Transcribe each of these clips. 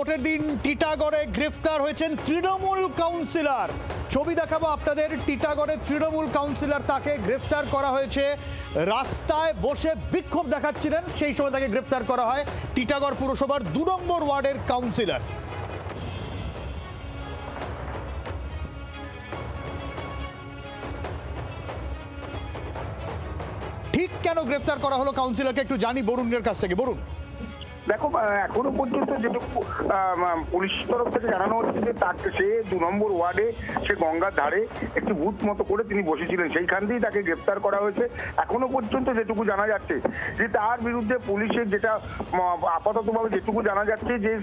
ভোটের দিন টিটাগড়ে গ্রেফতার হয়েছেন তৃণমূল কাউন্সিলর। ছবি দেখাবো আপনাদের। টিটাগড়ের তৃণমূল কাউন্সিলর, তাকে গ্রেফতার করা হয়েছে। রাস্তায় বসে বিক্ষোভ দেখাচ্ছিলেন, সেই সময় তাকে গ্রেফতার করা হয়। টিটাগড় পুরসভার 2 নম্বর ওয়ার্ডের কাউন্সিলর। ঠিক কেন গ্রেফতার করা হলো কাউন্সিলরকে একটু জানি বরুণের কাছ থেকে। বরুণ, দেখো, এখনো পর্যন্ত যেটুকু পুলিশ তরফ থেকে জানানো হচ্ছে যে তাকে সে 2 নম্বর ওয়ার্ডে সে গঙ্গার ধারে একটি বুথ মতো করে তিনি বসেছিলেন, সেইখান দিয়েই তাকে গ্রেপ্তার করা হয়েছে। এখনো পর্যন্ত যেটুকু জানা যাচ্ছে যে তার বিরুদ্ধে পুলিশের যেটা আপাততভাবে যেটুকু জানা যাচ্ছে যে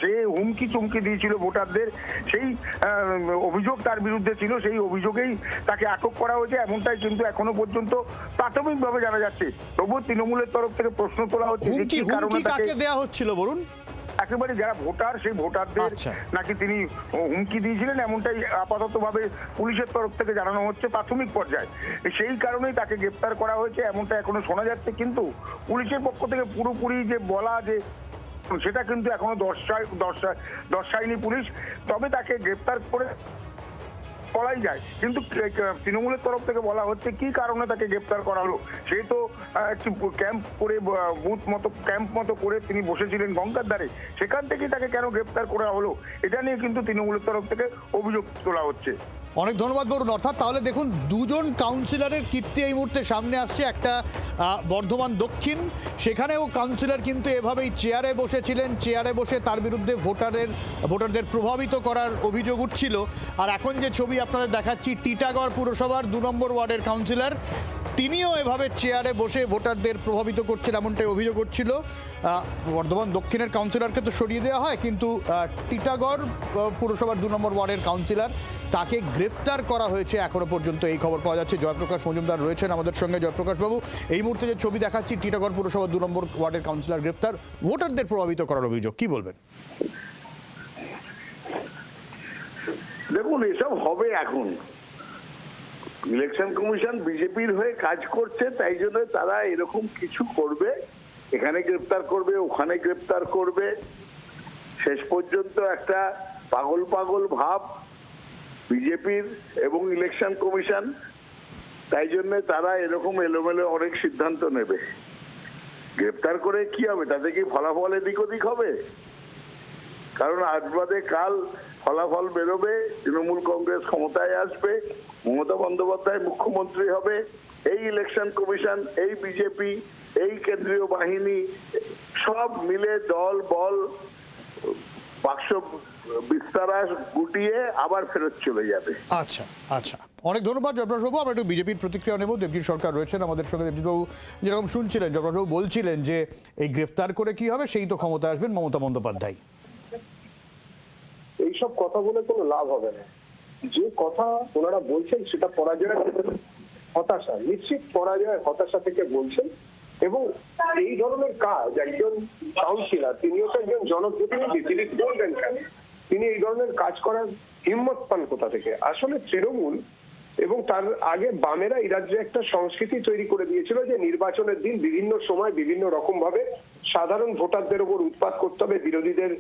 সে হুমকি চুমকি দিয়েছিল ভোটারদের, সেই অভিযোগ তার বিরুদ্ধে ছিল, সেই অভিযোগেই তাকে আটক করা হয়েছে, এমনটাই কিন্তু এখনো পর্যন্ত প্রাথমিকভাবে জানা যাচ্ছে। তবুও তৃণমূলের তরফ থেকে প্রশ্ন তোলা হচ্ছে যে কি কারণে তাকে হচ্ছিল বলুন। একেবারে যারা ভোটার সেই ভোটারদের নাকি তিনি হুমকি দিয়েছিলেন, এমনটাই আপাততভাবে পুলিশের তরফ থেকে জানানো হচ্ছে প্রাথমিক পর্যায়ে। সেই কারণেই তাকে গ্রেপ্তার করা হয়েছে এমনটা এখনো শোনা যাচ্ছে, কিন্তু পুলিশের পক্ষ থেকে পুরোপুরি যে বলা যে সেটা কিন্তু এখনো দর্শায়নি পুলিশ। তবে তাকে গ্রেপ্তার করে করাই যায়, কিন্তু তৃণমূলের তরফ থেকে বলা হচ্ছে কি কারণে তাকে গ্রেপ্তার করা হলো। সে তো একটি ক্যাম্প করে, বুথ মতো ক্যাম্প মতো করে তিনি বসেছিলেন গঙ্গার ধারে, সেখান থেকে তাকে কেন গ্রেপ্তার করা হলো এটা নিয়ে কিন্তু তৃণমূলের তরফ থেকে অভিযোগ তোলা হচ্ছে। অনেক ধন্যবাদ বরুণ। অর্থাৎ তাহলে দেখুন, 2 জন কাউন্সিলরের কীর্তি এই মুহূর্তে সামনে আসছে। একটা বর্ধমান দক্ষিণ, সেখানেও কাউন্সিলর কিন্তু এভাবেই চেয়ারে বসেছিলেন, চেয়ারে বসে তার বিরুদ্ধে ভোটারদের প্রভাবিত করার অভিযোগ উঠছিল। আর এখন যে ছবি আপনাদের দেখাচ্ছি, টিটাগড় পুরসভার 2 নম্বর ওয়ার্ডের কাউন্সিলর, তিনিও এভাবে চেয়ারে বসে ভোটারদের প্রভাবিত করছেন এমনটাই অভিযোগ করছিল। বর্ধমান দক্ষিণের কাউন্সিলরকে তো সরিয়ে দেওয়া হয়, কিন্তু টিটাগড় পুরসভার 2 নম্বর ওয়ার্ডের কাউন্সিলর, তাকে গ্রেফতার করা হয়েছে এখনো পর্যন্ত, এই খবর পাওয়া যাচ্ছে। জয়প্রকাশ মজুমদার রয়েছেন আমাদের সঙ্গে। জয়প্রকাশ বাবু, এই মুহূর্তে যে ছবি দেখাচ্ছি, টিটাগড় পুরসভার 2 নম্বর ওয়ার্ডের কাউন্সিলর গ্রেফতার, ভোটারদের প্রভাবিত করার অভিযোগ, কি বলবেন? দেখুন, এসব হবে এখন। ইলেকশন কমিশন বিজেপির হয়ে কাজ করছে, তাই জন্য তারা এরকম কিছু করবে, এখানে গ্রেপ্তার করবে, ওখানে গ্রেপ্তার করবে। শেষ পর্যন্ত একটা পাগল পাগল ভাব বিজেপির এবং ইলেকশন কমিশন, তাই জন্য তারা এরকম এলোমেলো অনেক সিদ্ধান্ত নেবে। গ্রেপ্তার করে কি হবে? তাতে কি ফলাফল এদিক ওদিক হবে? কারণ আজ বাদে কাল ফলাফল বেরোবে, তৃণমূল কংগ্রেস ক্ষমতায় আসবে, মমতা বন্দ্যোপাধ্যায় মুখ্যমন্ত্রী হবে। এই ইলেকশন কমিশন, এই বিজেপি, এই কেন্দ্রীয় বাহিনী সব মিলে দল বল বাক্স বিস্তারা গুটিয়ে আবার ফেরত চলে যাবে। আচ্ছা আচ্ছা, অনেক ধন্যবাদ জয়প্রকাশ বাবু। আমরা একটু বিজেপির প্রতিক্রিয়া নেব। দেবজিৎ সরকার রয়েছেন আমাদের সঙ্গে। দেবজিৎ বাবু, যেরকম শুনছিলেন, জয়প্রকাশ বাবু বলছিলেন যে এই গ্রেফতার করে কি হবে, সেই তো ক্ষমতায় আসবেন মমতা বন্দ্যোপাধ্যায়। এইসব কথা বলে কোনো লাভ হবে না। যে কথা ওনারা বলছেন সেটা পরাজয়ের হতাশা, নিশ্চিত পরাজয়ের হতাশা থেকে বলছেন। এবং এই ধরনের কাজ একজন কাউন্সিলর, তিনিও তো একজন জনপ্রতিনিধি, তিনি বলবেন কেন? তিনি এই ধরনের কাজ করার হিম্মত পান কোথা থেকে? আসলে তৃণমূল এবং তার আগে বামেরা এই রাজ্যে একটা সংস্কৃতি তৈরি করে দিয়েছিল যে নির্বাচনের দিন বিভিন্ন সময় বিভিন্ন রকম ভাবে সাধারণ ভোটারদের উপর উৎপাত করতে হবে, বিরোধীদের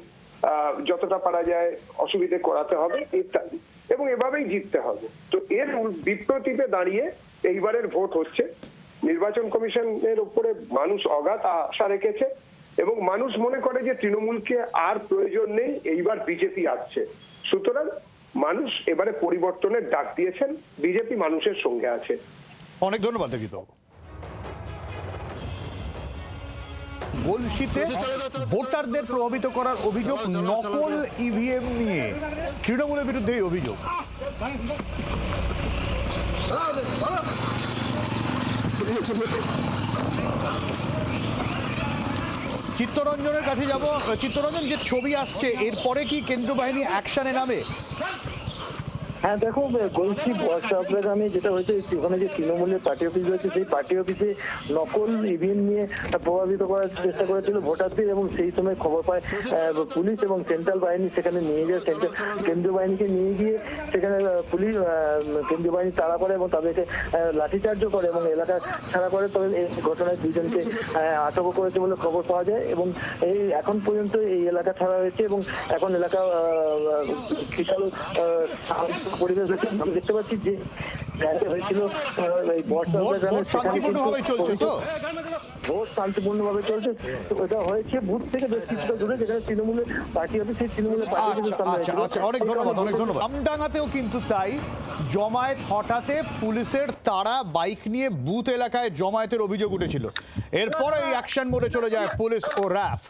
যতটা পারা যায় অসুবিধে করাতে হবে ইত্যাদি, এবং এভাবেই জিততে হবে। তো এর বিপ্রতীতে দাঁড়িয়ে এইবারের ভোট হচ্ছে। নির্বাচন কমিশনের উপরে মানুষ অগাধ আশা রেখেছে এবং মানুষ মনে করে যে তৃণমূলকে আর প্রয়োজন নেই, এইবার বিজেপি আসছে। সুতরাং মানুষ এবারে পরিবর্তনের ডাক দিয়েছেন, বিজেপি মানুষের সঙ্গে আছে। অনেক ধন্যবাদ দেবজিৎ বাবু। গলসিতে ভোটারদের প্রভাবিত করার অভিযোগ, নকল ইভিএম নিয়ে তৃণমূলের বিরুদ্ধে এই অভিযোগ। চিত্তরঞ্জনের কাছে যাব। চিত্তরঞ্জন, যে ছবি আসছে, এরপরে কি কেন্দ্রীয় বাহিনী অ্যাকশনে নামে? হ্যাঁ দেখো বলছি বর্ষাগ্রামে যেটা হয়েছে ওখানে যে তৃণমূলের পার্টি অফিস রয়েছে সেই পার্টি অফিসে নকল ইভিএম নিয়ে প্রভাবিত করার চেষ্টা করেছিল ভোটারদের, এবং সেই সময় খবর পায় পুলিশ এবং সেন্ট্রাল বাহিনী সেখানে নিয়ে যায়, কেন্দ্রীয় বাহিনীকে নিয়ে গিয়ে সেখানে পুলিশ কেন্দ্রীয় বাহিনী তাড়া করে এবং তাদেরকে লাঠিচার্জও করে এবং এলাকা ছাড়া করে। তবে এই ঘটনায় দুজনকে আটকও করেছে বলে খবর পাওয়া যায় এবং এই এখন পর্যন্ত এই এলাকা ছাড়া হয়েছে এবং এখন এলাকা বিশাল পরিবেশ হয়েছে। আমি দেখতে পাচ্ছি যে হয়েছিল এই ভোট শান্তিপূর্ণভাবে চলছে তো? ভোট শান্তিপূর্ণভাবে চলছে। এটা হয়েছে বুথ থেকে বেশ কিছুটা দূরে, যেখানে তৃণমূলের পার্টি অফিস, সেই তৃণমূলের পার্টি অফিসের সামনে হয়েছিল। আচ্ছা, অনেক ধন্যবাদ, অনেক ধন্যবাদ। আমডাঙ্গাতেও কিন্তু তাই, জমায়েত হঠাতে পুলিশের তাড়া, বাইক নিয়ে বুথ এলাকায় জমায়েতের অভিযোগ উঠেছিল। এরপরে এই অ্যাকশন মোডে চলে যায় পুলিশ ও র্যাফ।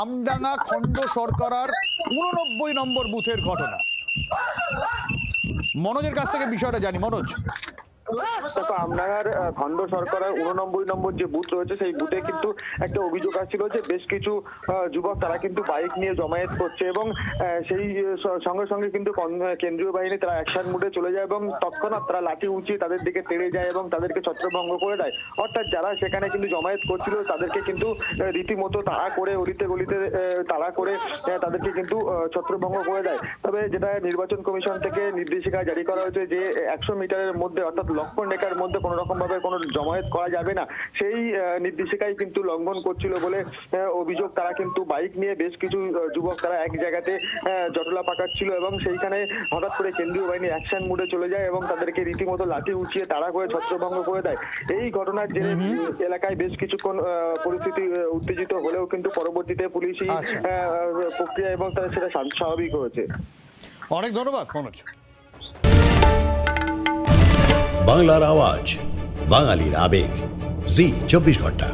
আমডাঙ্গা খণ্ড সরকার 89 নম্বর বুথের ঘটনা। মনোজের কাছ থেকে বিষয়টা জানি। মনোজ, দেখো, আমডাঙ্গার খণ্ড সরকারের 89 নম্বর যে বুথ রয়েছে সেই বুথে কিন্তু একটা অভিযোগ আসছিল যে বেশ কিছু যুবক তারা কিন্তু বাইক নিয়ে জমায়েত করছে এবং সেই সঙ্গে সঙ্গে কিন্তু কেন্দ্রীয় বাহিনী তারা অ্যাকশন মুডে চলে যায় এবং তৎক্ষণাৎ তারা লাঠি উঁচিয়ে তাদের দিকে তেড়ে যায় এবং তাদেরকে ছত্রভঙ্গ করে দেয়। অর্থাৎ যারা সেখানে কিন্তু জমায়েত করছিল তাদেরকে কিন্তু রীতিমতো তাড়া করে, অলিতে গলিতে তাড়া করে তাদেরকে কিন্তু ছত্রভঙ্গ করে দেয়। তবে যেটা নির্বাচন কমিশন থেকে নির্দেশিকা জারি করা হয়েছে যে 100 মিটারের মধ্যে অর্থাৎ লক্ষ্য রেখার মধ্যে কোনো রকম ভাবে কোনো জমায়েত করা যাবে না, সেই নির্দেশিকাই কিন্তু লঙ্ঘন করছিল বলে অভিযোগ। তারা কিন্তু বাইক নিয়ে বেশ কিছু যুবক তারা এক জায়গাতে জটলা পাকাচ্ছিল এবং সেইখানে হঠাৎ করে কেন্দ্রীয় বাহিনী অ্যাকশন মুডে চলে যায় এবং তাদেরকে রীতিমতো লাঠি উঁচিয়ে তাড়া করে ছত্রভঙ্গ করে দেয়। এই ঘটনার জেরে এলাকায় বেশ কিছুক্ষণ পরিস্থিতি উত্তেজিত হলেও কিন্তু পরবর্তীতে পুলিশই প্রক্রিয়া এবং তারা সেটা স্বাভাবিক হয়েছে। অনেক ধন্যবাদ মনোজ। বাংলার আওয়াজ, বাঙালির আবেগ, জি 24 ঘন্টা।